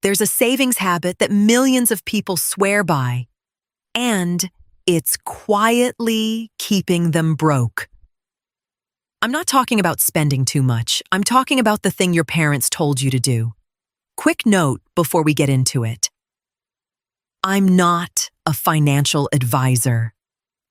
There's a savings habit that millions of people swear by, and it's quietly keeping them broke. I'm not talking about spending too much. I'm talking about the thing your parents told you to do. Quick note before we get into it. I'm not a financial advisor.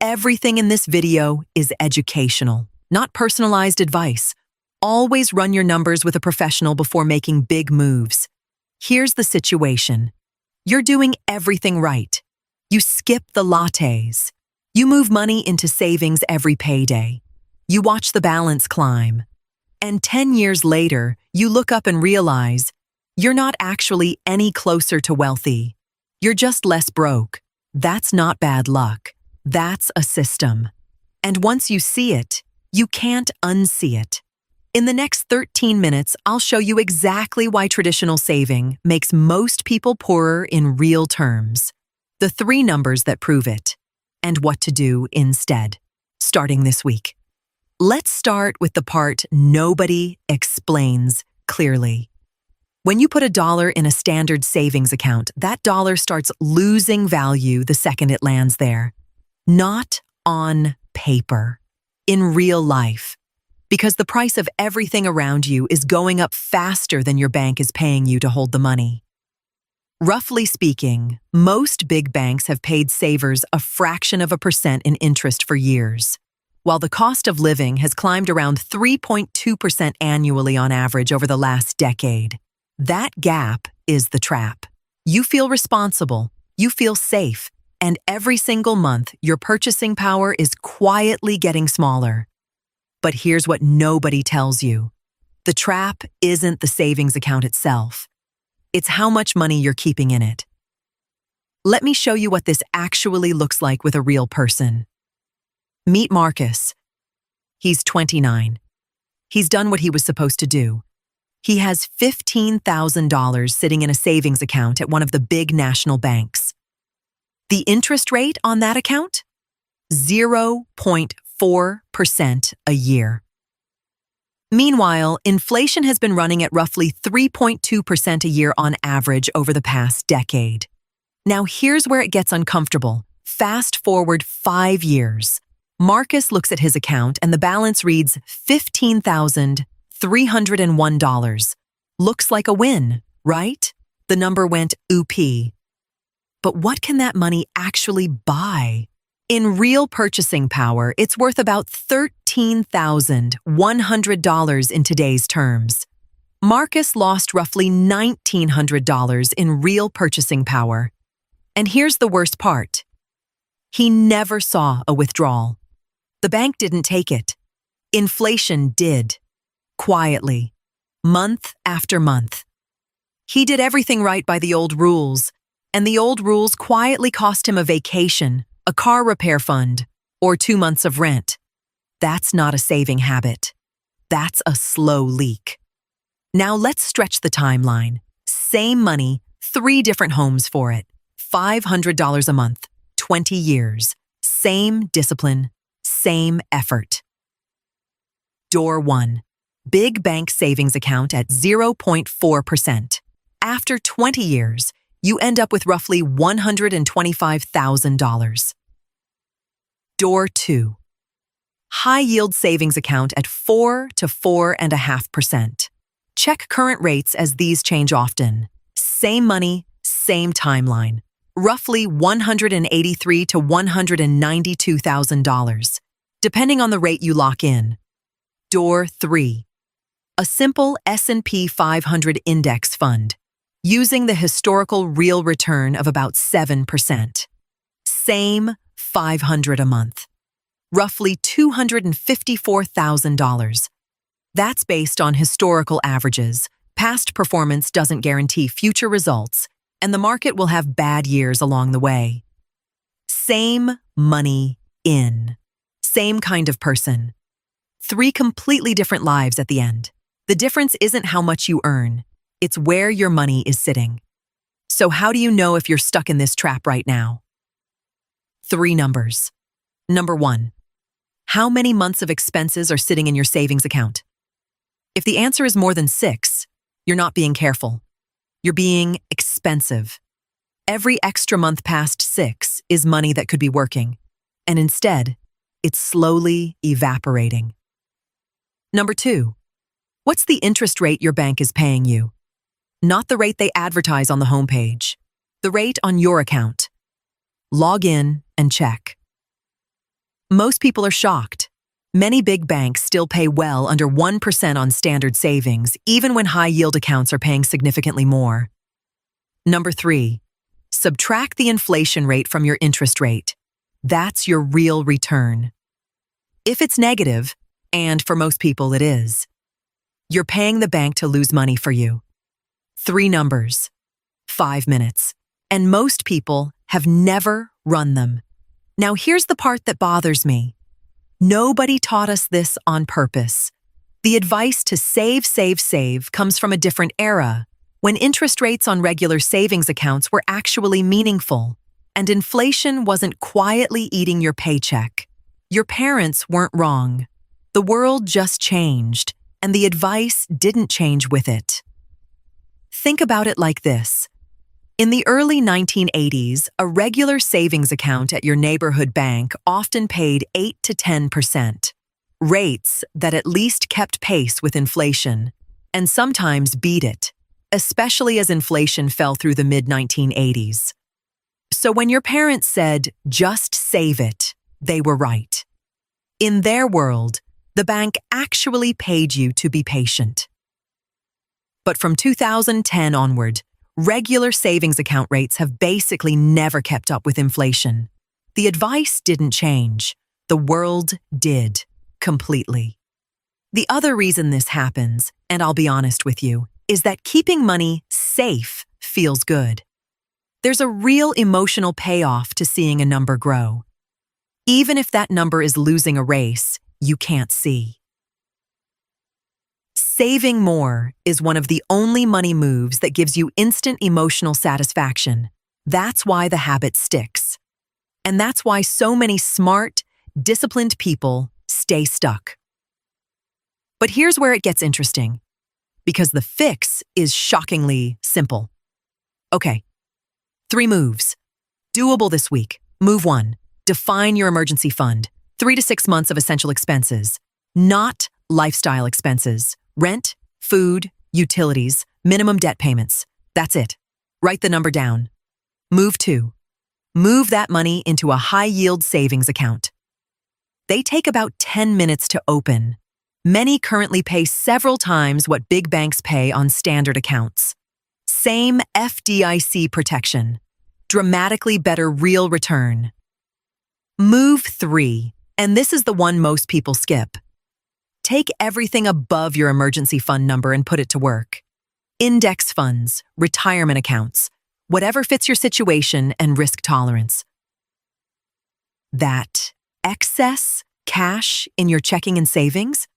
Everything in this video is educational, not personalized advice. Always run your numbers with a professional before making big moves. Here's the situation. You're doing everything right. You skip the lattes. You move money into savings every payday. You watch the balance climb. And 10 years later, you look up and realize you're not actually any closer to wealthy. You're just less broke. That's not bad luck. That's a system. And once you see it, you can't unsee it. In the next 13 minutes, I'll show you exactly why traditional saving makes most people poorer in real terms, the 3 numbers that prove it, and what to do instead, starting this week. Let's start with the part nobody explains clearly. When you put $1 in a standard savings account, that dollar starts losing value the second it lands there. Not on paper, in real life, because the price of everything around you is going up faster than your bank is paying you to hold the money. Roughly speaking, most big banks have paid savers a fraction of a percent in interest for years, while the cost of living has climbed around 3.2% annually on average over the last decade. That gap is the trap. You feel responsible, you feel safe, and every single month, your purchasing power is quietly getting smaller. But here's what nobody tells you. The trap isn't the savings account itself. It's how much money you're keeping in it. Let me show you what this actually looks like with a real person. Meet Marcus. He's 29. He's done what he was supposed to do. He has $15,000 sitting in a savings account at one of the big national banks. The interest rate on that account? 0.4% a year. Meanwhile, inflation has been running at roughly 3.2% a year on average over the past decade. Now here's where it gets uncomfortable. Fast forward 5 years. Marcus looks at his account and the balance reads $15,301. Looks like a win, right? The number went oopie. But what can that money actually buy? In real purchasing power, it's worth about $13,100 in today's terms. Marcus lost roughly $1,900 in real purchasing power. And here's the worst part. He never saw a withdrawal. The bank didn't take it. Inflation did. Quietly. Month after month. He did everything right by the old rules, and the old rules quietly cost him a vacation, a car repair fund, or 2 months of rent. That's not a saving habit. That's a slow leak. Now let's stretch the timeline. Same money, 3 different homes for it. $500 a month, 20 years. Same discipline, same effort. Door 1. Big bank savings account at 0.4%. After 20 years, you end up with roughly $125,000. Door 2. High-yield savings account at 4 to 4.5%. Check current rates as these change often. Same money, same timeline. Roughly $183,000 to $192,000, depending on the rate you lock in. Door 3. A simple S&P 500 index fund, using the historical real return of about 7%. Same $500 a month. Roughly $254,000. That's based on historical averages. Past performance doesn't guarantee future results, and the market will have bad years along the way. Same money in. Same kind of person. 3 completely different lives at the end. The difference isn't how much you earn, it's where your money is sitting. So how do you know if you're stuck in this trap right now? 3 numbers. Number 1. How many months of expenses are sitting in your savings account? If the answer is more than 6, you're not being careful. You're being expensive. Every extra month past 6 is money that could be working, and instead, it's slowly evaporating. Number 2, what's the interest rate your bank is paying you? Not the rate they advertise on the homepage, the rate on your account. Log in and check. Most people are shocked. Many big banks still pay well under 1% on standard savings, even when high-yield accounts are paying significantly more. Number 3, subtract the inflation rate from your interest rate. That's your real return. If it's negative, and for most people it is, you're paying the bank to lose money for you. 3 numbers, 5 minutes, and most people have never run them. Now here's the part that bothers me. Nobody taught us this on purpose. The advice to save comes from a different era, when interest rates on regular savings accounts were actually meaningful, and inflation wasn't quietly eating your paycheck. Your parents weren't wrong. The world just changed, and the advice didn't change with it. Think about it like this. In the early 1980s, a regular savings account at your neighborhood bank often paid 8 to 10%, rates that at least kept pace with inflation, and sometimes beat it, especially as inflation fell through the mid-1980s. So when your parents said, "Just save it," they were right. In their world, the bank actually paid you to be patient. But from 2010 onward, regular savings account rates have basically never kept up with inflation. The advice didn't change. The world did, completely. The other reason this happens, and I'll be honest with you, is that keeping money safe feels good. There's a real emotional payoff to seeing a number grow, even if that number is losing a race you can't see. Saving more is one of the only money moves that gives you instant emotional satisfaction. That's why the habit sticks. And that's why so many smart, disciplined people stay stuck. But here's where it gets interesting, because the fix is shockingly simple. Okay, 3 moves. Doable this week. Move 1, define your emergency fund. 3 to 6 months of essential expenses, not lifestyle expenses. Rent, food, utilities, minimum debt payments. That's it. Write the number down. Move 2. Move that money into a high-yield savings account. They take about 10 minutes to open. Many currently pay several times what big banks pay on standard accounts. Same FDIC protection. Dramatically better real return. Move 3, and this is the one most people skip. Take everything above your emergency fund number and put it to work. Index funds, retirement accounts, whatever fits your situation and risk tolerance. That excess cash in your checking and savings,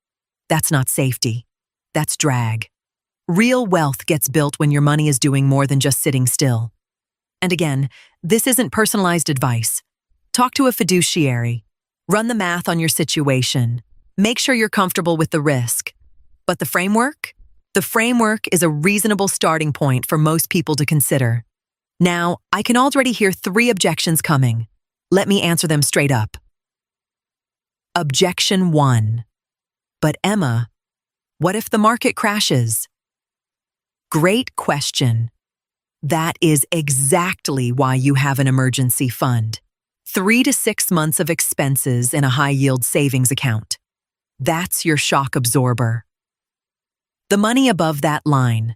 that's not safety. That's drag. Real wealth gets built when your money is doing more than just sitting still. And again, this isn't personalized advice. Talk to a fiduciary. Run the math on your situation. Make sure you're comfortable with the risk. But the framework? The framework is a reasonable starting point for most people to consider. Now, I can already hear 3 objections coming. Let me answer them straight up. Objection 1. But Emma, what if the market crashes? Great question. That is exactly why you have an emergency fund. 3 to 6 months of expenses in a high-yield savings account. That's your shock absorber. The money above that line,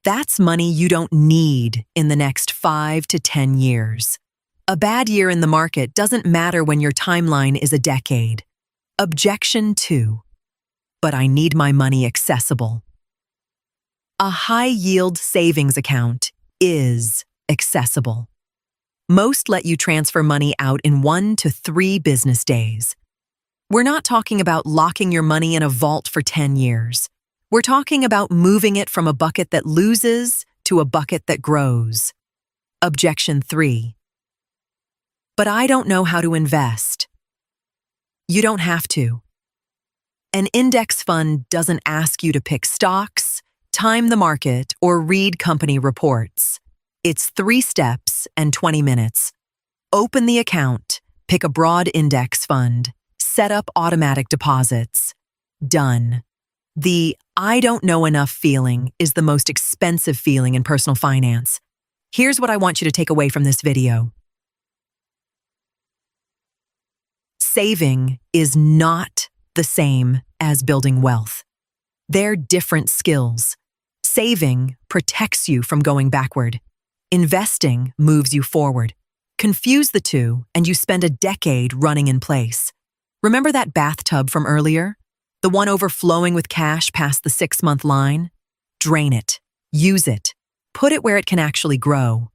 that's money you don't need in the next 5 to 10 years. A bad year in the market doesn't matter when your timeline is a decade. Objection 2. But I need my money accessible. A high-yield savings account is accessible. Most let you transfer money out in 1 to 3 business days. We're not talking about locking your money in a vault for 10 years. We're talking about moving it from a bucket that loses to a bucket that grows. Objection 3. But I don't know how to invest. You don't have to. An index fund doesn't ask you to pick stocks, time the market, or read company reports. It's 3 steps and 20 minutes. Open the account, pick a broad index fund, set up automatic deposits. Done. The "I don't know enough" feeling is the most expensive feeling in personal finance. Here's what I want you to take away from this video. Saving is not the same as building wealth. They're different skills. Saving protects you from going backward. Investing moves you forward. Confuse the two, and you spend a decade running in place. Remember that bathtub from earlier? The one overflowing with cash past the 6-month line? Drain it. Use it. Put it where it can actually grow.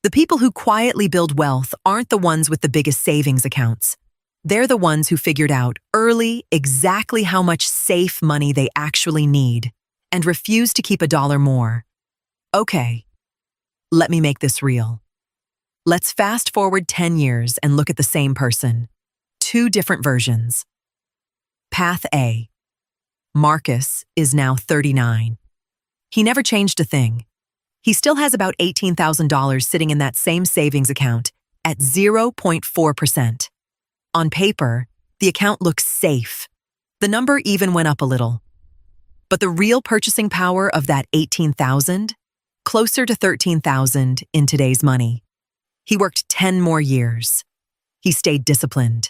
The people who quietly build wealth aren't the ones with the biggest savings accounts. They're the ones who figured out early exactly how much safe money they actually need and refuse to keep a dollar more. Okay, let me make this real. Let's fast forward 10 years and look at the same person. 2 different versions. Path A. Marcus is now 39. He never changed a thing. He still has about $18,000 sitting in that same savings account at 0.4%. On paper, the account looks safe. The number even went up a little. But the real purchasing power of that $18,000? Closer to $13,000 in today's money. He worked 10 more years. He stayed disciplined.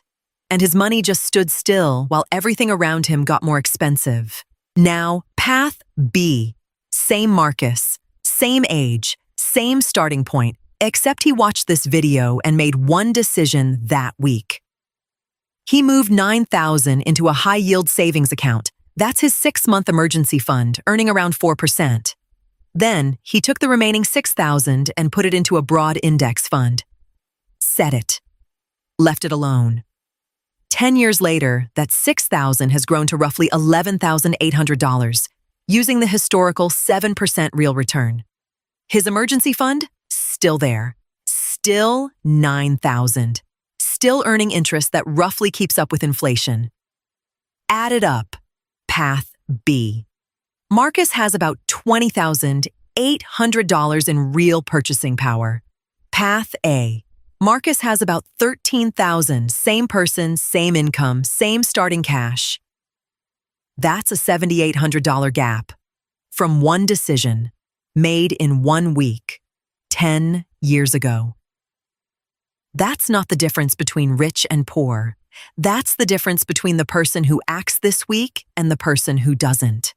And his money just stood still while everything around him got more expensive. Now, Path B. Same Marcus, same age, same starting point, except he watched this video and made one decision that week. He moved $9,000 into a high-yield savings account. That's his 6-month emergency fund, earning around 4%. Then, he took the remaining $6,000 and put it into a broad index fund. Set it. Left it alone. 10 years later, that $6,000 has grown to roughly $11,800, using the historical 7% real return. His emergency fund? Still there. Still $9,000. Still earning interest that roughly keeps up with inflation. Add it up. Path B. Marcus has about $20,800 in real purchasing power. Path A. Marcus has about $13,000, same person, same income, same starting cash. That's a $7,800 gap from one decision made in 1 week, 10 years ago. That's not the difference between rich and poor. That's the difference between the person who acts this week and the person who doesn't.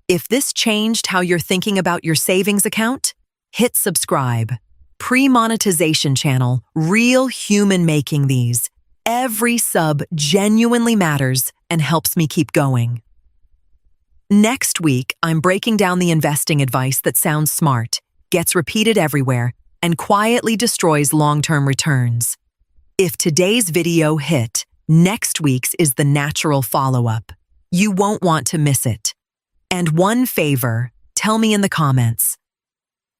If this changed how you're thinking about your savings account, hit subscribe. Pre-monetization channel, real human making these. Every sub genuinely matters and helps me keep going. Next week, I'm breaking down the investing advice that sounds smart, gets repeated everywhere, and quietly destroys long-term returns. If today's video hit, next week's is the natural follow-up. You won't want to miss it. And one favor, tell me in the comments.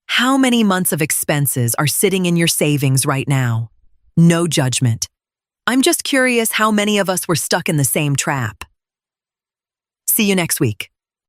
How many months of expenses are sitting in your savings right now? No judgment. I'm just curious how many of us were stuck in the same trap. See you next week.